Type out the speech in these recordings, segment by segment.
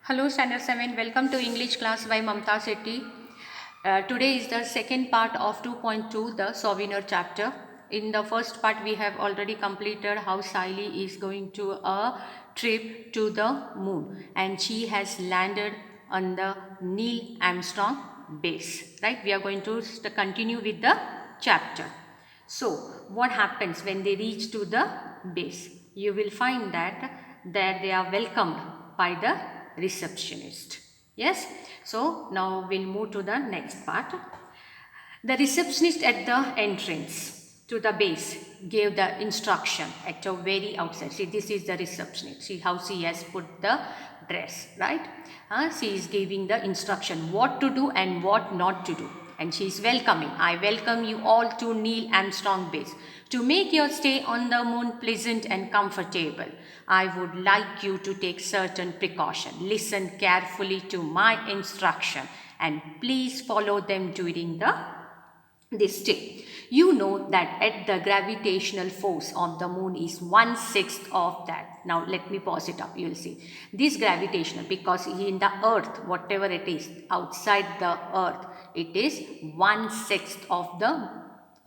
Hello, Standard 7. Welcome to English class by Mamta Sethi. Today is the second part of 2.2, the souvenir chapter. In the first part, we have already completed how Siley is going to a trip to the moon, and she has landed on the Neil Armstrong base. Right? We are going to continue with the chapter. So, what happens when they reach to the base? You will find that there they are welcomed by the receptionist. Yes. So, now we'll move to the next part. The receptionist at the entrance to the base gave the instruction at the very outside. See, this is the receptionist. See how she has put the dress, right? She is giving the instruction what to do and what not to do. And she is welcoming. I welcome you all to Neil Armstrong Base. To make your stay on the moon pleasant and comfortable, I would like you to take certain precaution. Listen carefully to my instruction and please follow them during this day. You know that at the gravitational force of the moon is 1/6 of that. Now let me pause it up. You will see this gravitational, because in the earth, whatever it is outside the earth, it is 1/6 of the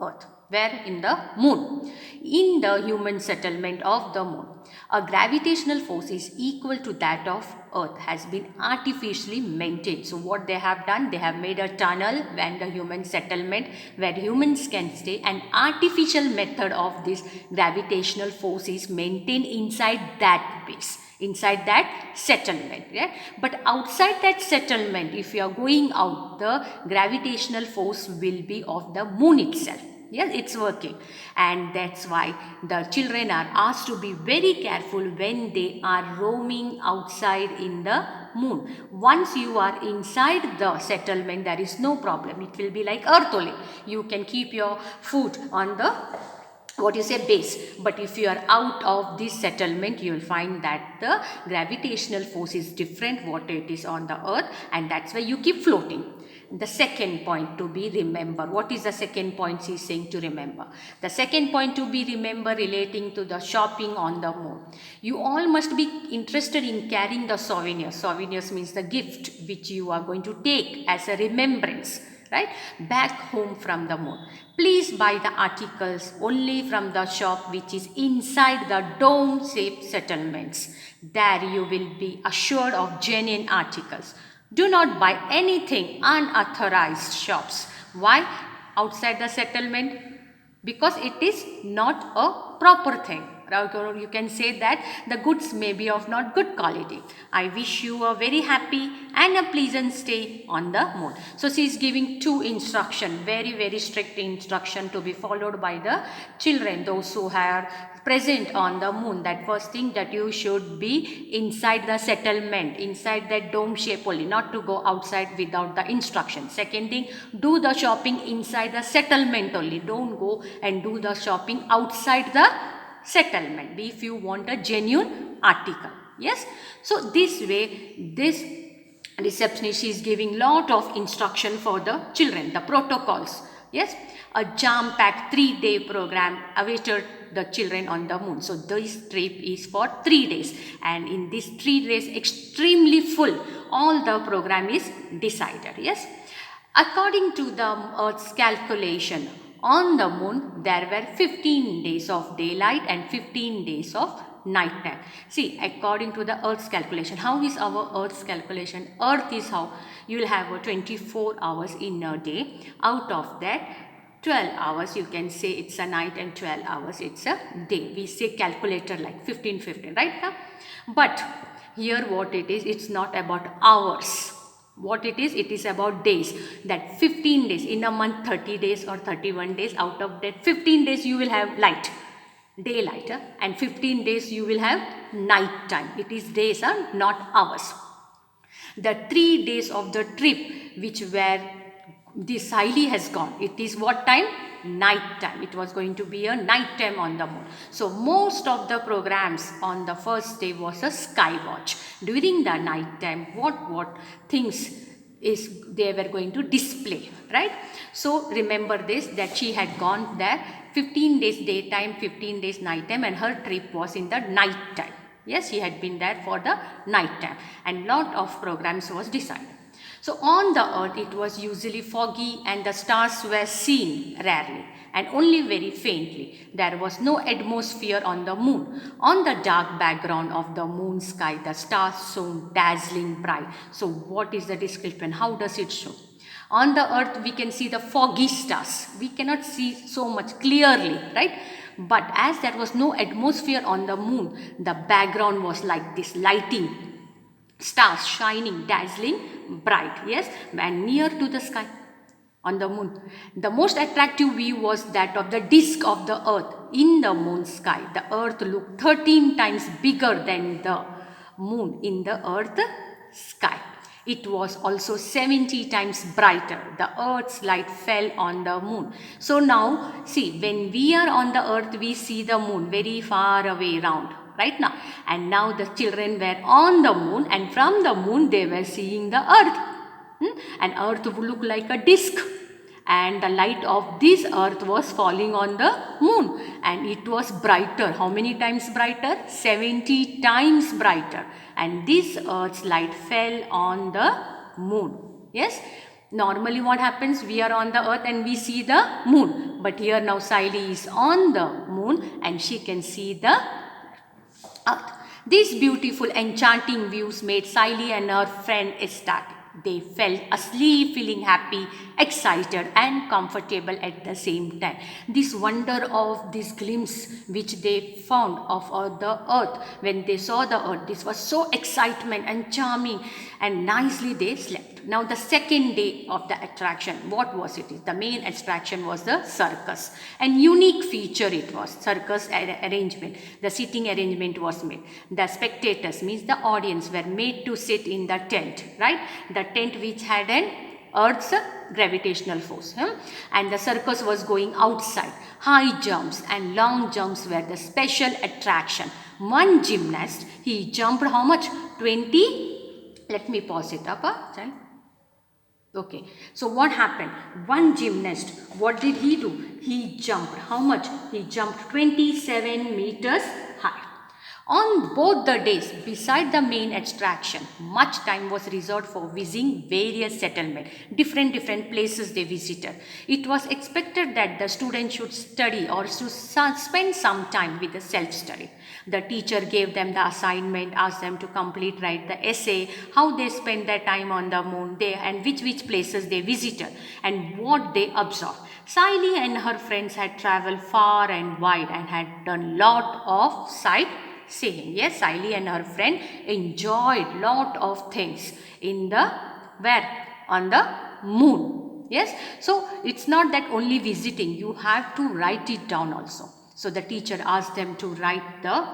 earth. Where? In the moon. In the human settlement of the moon, a gravitational force is equal to that of earth has been artificially maintained. So what they have done, they have made a tunnel and the human settlement where humans can stay. An artificial method of this gravitational force is maintained inside that base, inside that settlement. Yeah? But outside that settlement, if you are going out, the gravitational force will be of the moon itself. Yes, it's working, and that's why the children are asked to be very careful when they are roaming outside in the moon. Once you are inside the settlement, there is no problem. It will be like earth only. You can keep your foot on the base, but if you are out of this settlement, you will find that the gravitational force is different what it is on the earth, and that's why you keep floating. The second point to be remember. What is the second point she is saying to remember? The second point to be remember relating to the shopping on the moon. You all must be interested in carrying the souvenirs. Souvenirs means the gift which you are going to take as a remembrance, right, back home from the moon. Please buy the articles only from the shop which is inside the dome-shaped settlements. There you will be assured of genuine articles. Do not buy anything unauthorized shops. Why? Outside the settlement? Because it is not a proper thing. Or you can say that the goods may be of not good quality. I wish you a very happy and a pleasant stay on the moon. So she is giving two instruction, very strict instruction to be followed by the children, those who are present on the moon. That first thing, that you should be inside the settlement, inside that dome shape only, not to go outside without the instruction. Second thing, do the shopping inside the settlement only. Don't go and do the shopping outside the settlement if you want a genuine article. Yes. So this way, this receptionist is giving lot of instruction for the children, the protocols. Yes. A jam-packed 3-day program awaited the children on the moon. So this trip is for 3 days, and in this 3 days extremely full, all the program is decided. Yes. According to the Earth's calculation, on the moon there were 15 days of daylight and 15 days of night time. See, according to the Earth's calculation, how is our Earth's calculation? Earth is how you will have 24 hours in a day. Out of that, 12 hours you can say it's a night and 12 hours it's a day. We say calculator like 15, right now. But here what it is, it's not about hours. What it is about days. That 15 days in a month, 30 days or 31 days, out of that 15 days you will have light, daylight, and 15 days you will have night time. It is days, not hours. The 3 days of the trip which were this Siley has gone, it is what time? Night time. It was going to be a night time on the moon. So most of the programs on the first day was a sky watch. During the night time, what things is they were going to display, right? So remember this, that she had gone there 15 days daytime, 15 days night time, and her trip was in the night time. Yes, he had been there for the night time, and lot of programs was decided. So on the earth it was usually foggy and the stars were seen rarely and only very faintly. There was no atmosphere on the moon. On the dark background of the moon sky, the stars shone dazzling bright. So what is the description? How does it show? On the earth we can see the foggy stars. We cannot see so much clearly, right? But as there was no atmosphere on the moon, the background was like this lighting, stars shining dazzling bright, yes, and near to the sky on the moon. The most attractive view was that of the disk of the earth in the moon sky. The earth looked 13 times bigger than the moon in the earth sky. It was also 70 times brighter. The earth's light fell on the moon. So now see, when we are on the earth, we see the moon very far away round, right now. And now the children were on the moon, and from the moon they were seeing the earth. And earth would look like a disk, and the light of this earth was falling on the moon, and it was brighter. How many times brighter? 70 times brighter. And this earth's light fell on the moon. Yes, normally what happens, we are on the earth and we see the moon, but here now Saili is on the moon and she can see the earth. These beautiful enchanting views made Saili and her friend ecstatic. They felt asleep, feeling happy, excited and comfortable at the same time. This wonder of this glimpse which they found of the earth, when they saw the earth, this was so excitement and charming, and nicely they slept. Now the second day of the attraction, what was it? The main attraction was the circus, and unique feature it was. Circus arrangement, the sitting arrangement was made. The spectators, means the audience, were made to sit in the tent, right? The tent which had an earth's gravitational force, and the circus was going outside. High jumps and long jumps were the special attraction. One gymnast, he jumped how much? 20. Let me pause it up, child. Okay, so what happened? One gymnast, what did he do? He jumped how much? He jumped 27 meters high. On both the days, beside the main attraction, much time was reserved for visiting various settlements, different places they visited. It was expected that the students should study or should spend some time with the self-study. The teacher gave them the assignment, asked them to write the essay, how they spent their time on the moon, and which places they visited, and what they observed. Saili and her friends had traveled far and wide and had done lot of sightseeing. Yes, Saili and her friend enjoyed lot of things in the on the moon. Yes, so it's not that only visiting, you have to write it down also. So the teacher asked them to write the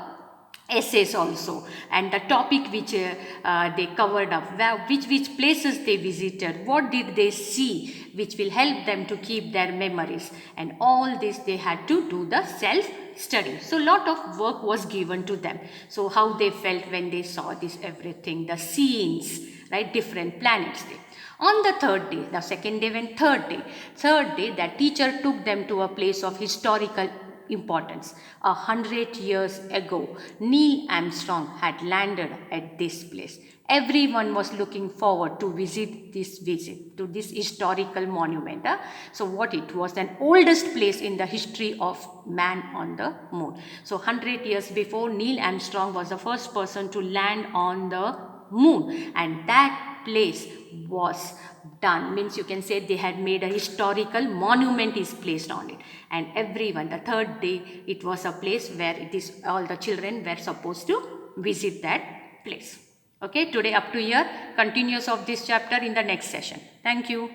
essays also, and the topic which they covered up, which places they visited, what did they see, which will help them to keep their memories, and all this they had to do the self study. So lot of work was given to them. So how they felt when they saw this everything, the scenes, right, different planets there. On the third day, the second day went third day, the teacher took them to a place of historical importance. 100 years ago, Neil Armstrong had landed at this place. Everyone was looking forward to visit to this historical monument. So what it was, an oldest place in the history of man on the moon. So 100 years before, Neil Armstrong was the first person to land on the moon, and that place was done, means you can say they had made a historical monument is placed on it, and everyone, the third day, it was a place where it is all the children were supposed to visit that place. Okay, today up to here, continuous of this chapter in the next session. Thank you.